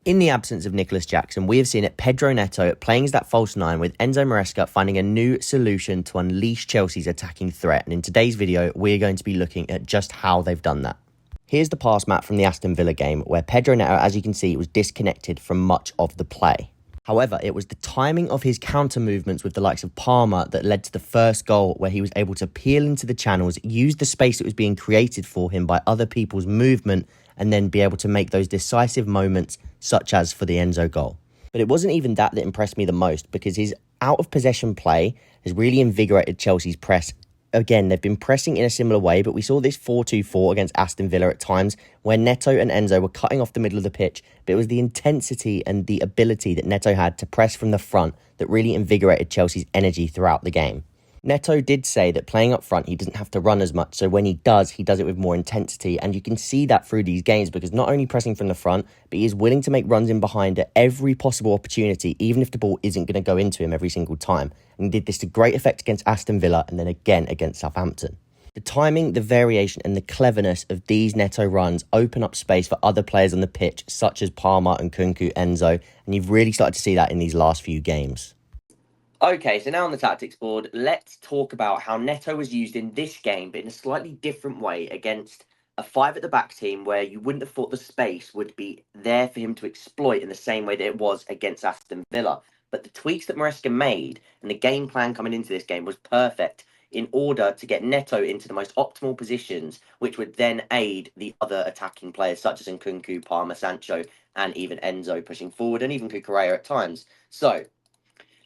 In the absence of Nicolas Jackson, we have seen it Pedro Neto playing as that false nine with Enzo Maresca finding a new solution to unleash Chelsea's attacking threat. And in today's video, we're going to be looking at just how they've done that. Here's the pass map from the Aston Villa game where Pedro Neto, as you can see, was disconnected from much of the play. However, it was the timing of his counter movements with the likes of Palmer that led to the first goal, where he was able to peel into the channels, use the space that was being created for him by other people's movement, and then be able to make those decisive moments, such as for the Enzo goal. But it wasn't even that impressed me the most, because his out-of-possession play has really invigorated Chelsea's press. Again, they've been pressing in a similar way, but we saw this 4-2-4 against Aston Villa at times where Neto and Enzo were cutting off the middle of the pitch, but it was the intensity and the ability that Neto had to press from the front that really invigorated Chelsea's energy throughout the game. Neto did say that playing up front, he doesn't have to run as much, so when he does it with more intensity, and you can see that through these games because not only pressing from the front, but he is willing to make runs in behind at every possible opportunity, even if the ball isn't going to go into him every single time. And he did this to great effect against Aston Villa and then again against Southampton. The timing, the variation and the cleverness of these Neto runs open up space for other players on the pitch, such as Palmer and Kunku, Enzo, and you've really started to see that in these last few games. Okay, so now on the tactics board, let's talk about how Neto was used in this game, but in a slightly different way against a five-at-the-back team where you wouldn't have thought the space would be there for him to exploit in the same way that it was against Aston Villa. But the tweaks that Maresca made and the game plan coming into this game was perfect in order to get Neto into the most optimal positions, which would then aid the other attacking players such as Nkunku, Palmer, Sancho, and even Enzo pushing forward, and even Cucurella at times. So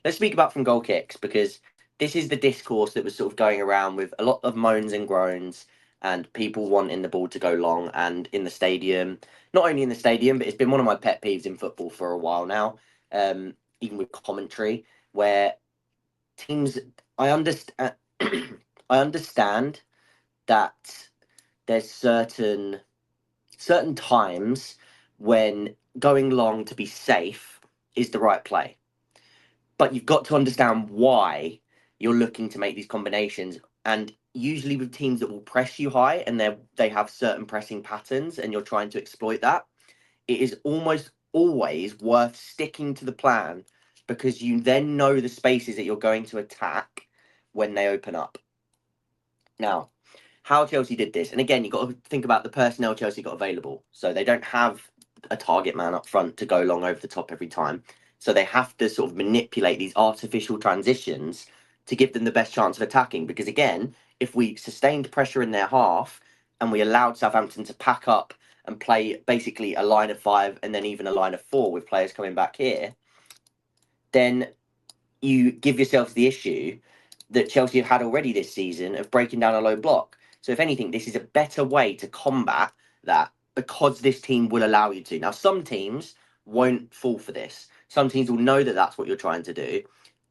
let's speak about from goal kicks, because this is the discourse that was sort of going around with a lot of moans and groans and people wanting the ball to go long. And in the stadium, not only in the stadium, but it's been one of my pet peeves in football for a while now, even with commentary, where teams, I understand, I understand that there's certain times when going long to be safe is the right play. But you've got to understand why you're looking to make these combinations. And usually with teams that will press you high and they have certain pressing patterns and you're trying to exploit that, it is almost always worth sticking to the plan, because you then know the spaces that you're going to attack when they open up. Now, how Chelsea did this, and again, you've got to think about the personnel Chelsea got available. So they don't have a target man up front to go long over the top every time. So they have to sort of manipulate these artificial transitions to give them the best chance of attacking. Because again, if we sustained pressure in their half and we allowed Southampton to pack up and play basically a line of five and then even a line of four with players coming back here, then you give yourselves the issue that Chelsea have had already this season of breaking down a low block. So if anything, this is a better way to combat that, because this team will allow you to. Now, some teams won't fall for this. Some teams will know that that's what you're trying to do,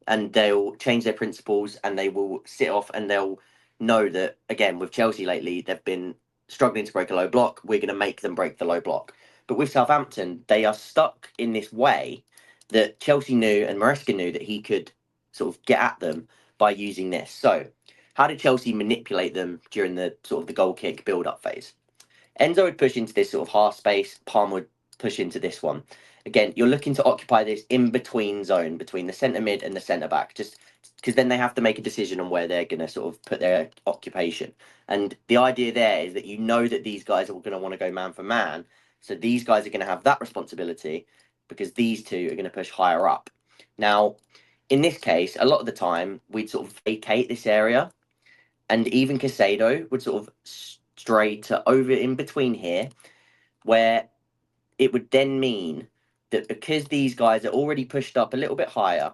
and they'll change their principles and they will sit off, and they'll know that, again, with Chelsea lately, they've been struggling to break a low block. We're going to make them break the low block. But with Southampton, they are stuck in this way that Chelsea knew and Maresca knew that he could sort of get at them by using this. So how did Chelsea manipulate them during the sort of the goal kick build-up phase? Enzo would push into this sort of half space. Palmer would push into this one. Again, you're looking to occupy this in-between zone between the centre mid and the centre back, just because then they have to make a decision on where they're going to sort of put their occupation. And the idea there is that you know that these guys are going to want to go man for man. So these guys are going to have that responsibility because these two are going to push higher up. Now, in this case, a lot of the time, we'd sort of vacate this area, and even Caicedo would sort of stray to over in between here, where it would then mean that because these guys are already pushed up a little bit higher,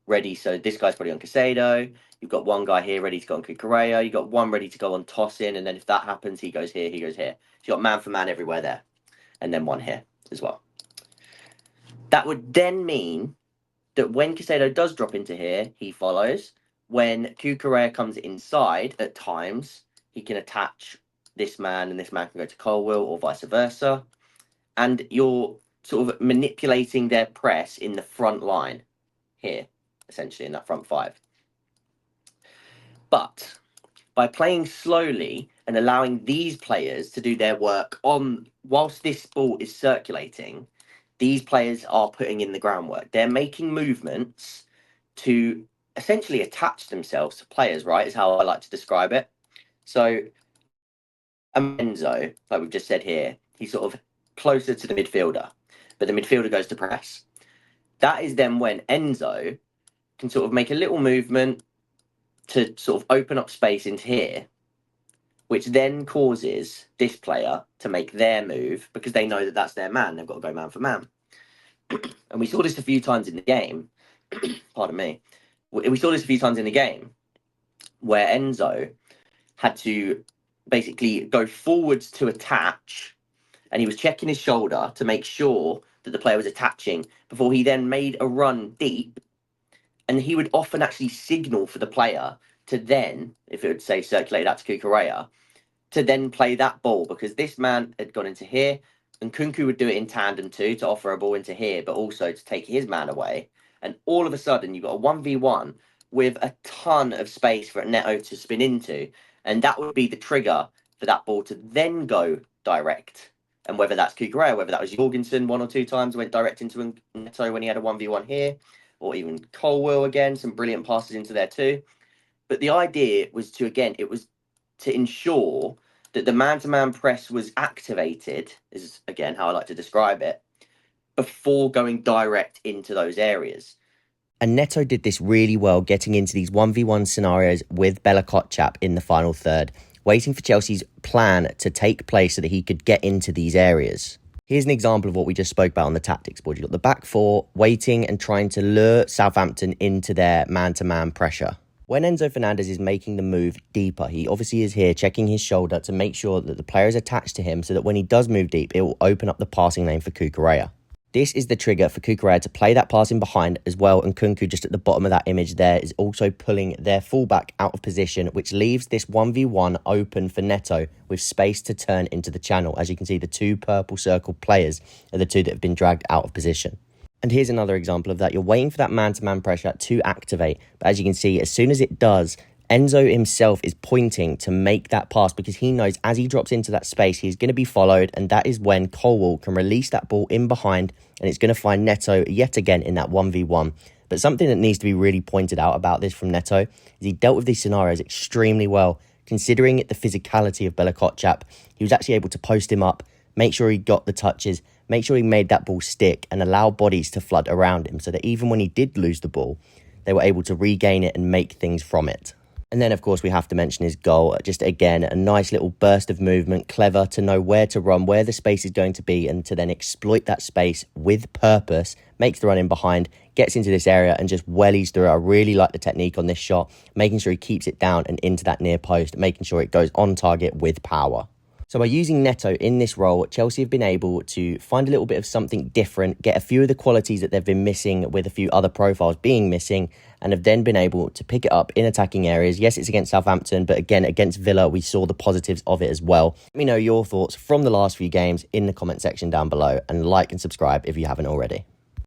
ready, so this guy's probably on Caicedo, you've got one guy here ready to go on Cucurella, you've got one ready to go on Tosin, and then if that happens, he goes here, he goes here. So you've got man for man everywhere there, and then one here as well. That would then mean that when Caicedo does drop into here, he follows. When Cucurella comes inside, at times, he can attach this man, and this man can go to Colwill, or vice versa. And you're sort of manipulating their press in the front line here, essentially, in that front five. But by playing slowly and allowing these players to do their work on whilst this ball is circulating, these players are putting in the groundwork. They're making movements to essentially attach themselves to players, right? Is how I like to describe it. So Enzo, like we've just said here, he's sort of closer to the midfielder, but the midfielder goes to press. That is then when Enzo can sort of make a little movement to sort of open up space into here, which then causes this player to make their move because they know that that's their man. They've got to go man for man. And we saw this a few times in the game. Pardon me. We saw this a few times in the game where Enzo had to basically go forwards to attach, and he was checking his shoulder to make sure that the player was attaching before he then made a run deep. And he would often actually signal for the player to then, if it would say circulate that to Kukurea, to then play that ball, because this man had gone into here, and Kunku would do it in tandem too, to offer a ball into here, but also to take his man away. And all of a sudden, you've got a 1v1 with a ton of space for Neto to spin into. And that would be the trigger for that ball to then go direct. And whether that's Kukurea, whether that was Jorgensen one or two times, went direct into Neto when he had a 1v1 here, or even Colwell again, some brilliant passes into there too. But the idea was to, again, it was to ensure that the man-to-man press was activated, is again how I like to describe it, before going direct into those areas. And Neto did this really well, getting into these 1v1 scenarios with Bella Kotchap in the final third, waiting for Chelsea's plan to take place so that he could get into these areas. Here's an example of what we just spoke about on the tactics board. You've got the back four waiting and trying to lure Southampton into their man-to-man pressure. When Enzo Fernandez is making the move deeper, he obviously is here checking his shoulder to make sure that the player is attached to him so that when he does move deep, it will open up the passing lane for Kukurea. This is the trigger for Kukurea to play that pass in behind as well, and Kunku just at the bottom of that image there is also pulling their fullback out of position, which leaves this 1v1 open for Neto with space to turn into the channel. As you can see, the two purple circle players are the two that have been dragged out of position. And here's another example of that. You're waiting for that man-to-man pressure to activate. But as you can see, as soon as it does, Enzo himself is pointing to make that pass because he knows as he drops into that space, he's going to be followed. And that is when Colwell can release that ball in behind, and it's going to find Neto yet again in that 1v1. But something that needs to be really pointed out about this from Neto is he dealt with these scenarios extremely well. Considering the physicality of Bella Kotchap, he was actually able to post him up, make sure he got the touches, make sure he made that ball stick and allow bodies to flood around him so that even when he did lose the ball, they were able to regain it and make things from it. And then, of course, we have to mention his goal. Just, again, a nice little burst of movement, clever to know where to run, where the space is going to be, and to then exploit that space with purpose, makes the run in behind, gets into this area and just wellies through. I really like the technique on this shot, making sure he keeps it down and into that near post, making sure it goes on target with power. So by using Neto in this role, Chelsea have been able to find a little bit of something different, get a few of the qualities that they've been missing with a few other profiles being missing, and have then been able to pick it up in attacking areas. Yes, it's against Southampton, but again, against Villa, we saw the positives of it as well. Let me know your thoughts from the last few games in the comment section down below, and like and subscribe if you haven't already.